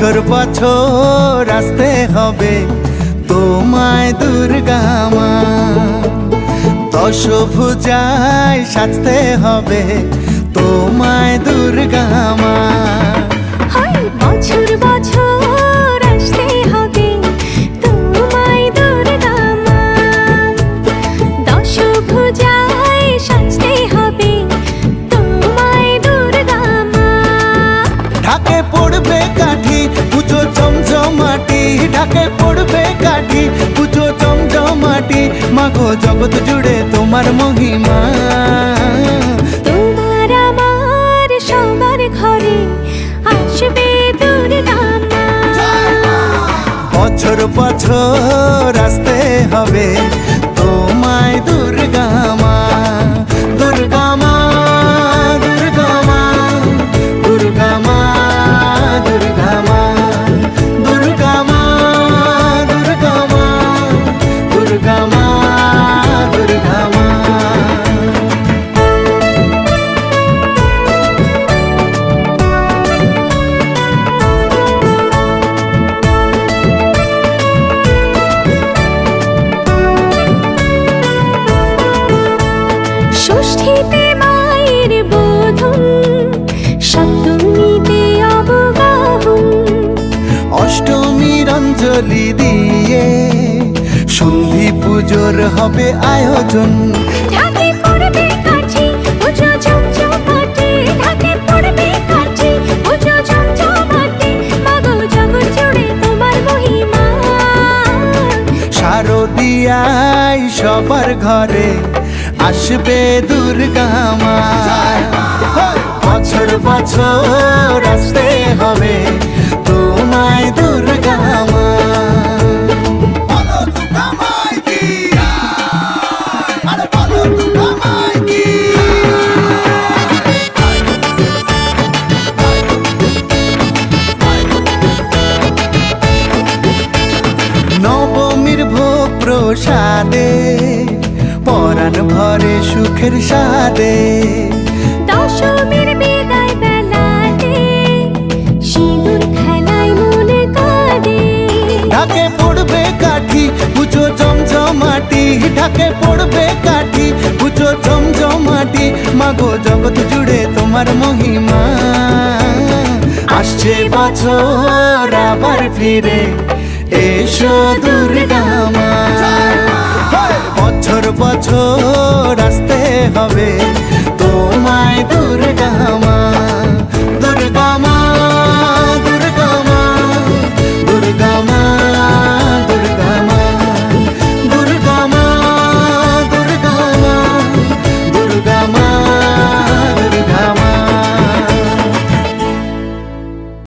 বছর বছর আসতে হবে তোমায় দুর্গা মা, দশভুজায় সাজতে হবে তোমায় দুর্গা মা। বছর বছর আসতে হবে তোমায় দুর্গা মা, দশভুজায় সাজতে হবে তোমায় দুর্গা মা। ঢাকে পড়বে কাঠি পুজো জমজমাটি, ঢাকে পড়বে কাঠি পুজো জমজমাটি, মাগো জগৎ জুড়ে তোমার মহিমা। তোমার আমার সবার ঘরে আসবে দুর্গা মা, বছর বছর আসতে হবে তোমায় দুর্গা মা, দুর্গা মা, দুর্গা মা, দুর্গা মা, দুর্গা মা, দুর্গা মা, দুর্গা মা, দুর্গা মা, দুর্গা মা। ষষ্ঠীতে মায়ের বোধন, সপ্তমীতে অবগাহন, অষ্টমীর অঞ্জলি দিয়ে সন্ধি পুজোর হবে আয়োজন। ঢাকে পড়বে কাঠি পুজো জমজমাটি, ঢাকে পড়বে কাঠি পুজো জমজমাটি, মাগো জগৎ জুড়ে তোমার মহিমা। শারদিয়ায় সবার ঘরে আসবে দুর্গা মা, বছর বছর আসতে হবে তোমায় দুর্গা মা। নবমীর ভোগ প্রসাদে পরাণ ভরে সুখের সাদে, দশমীর বিদায় বেলাতে সিঁদুর খেলায় মনে কাঁদে। ঢাকে পড়বে কাঠি পুজো জমজমাটি, ঢাকে পড়বে কাঠি পুজো জমজমাটি, মাগো জগৎ জুড়ে তোমার মহিমা। আসছে বছর আবার ফিরে এসো দুর্গা মা, বছর বছর আসতে হবে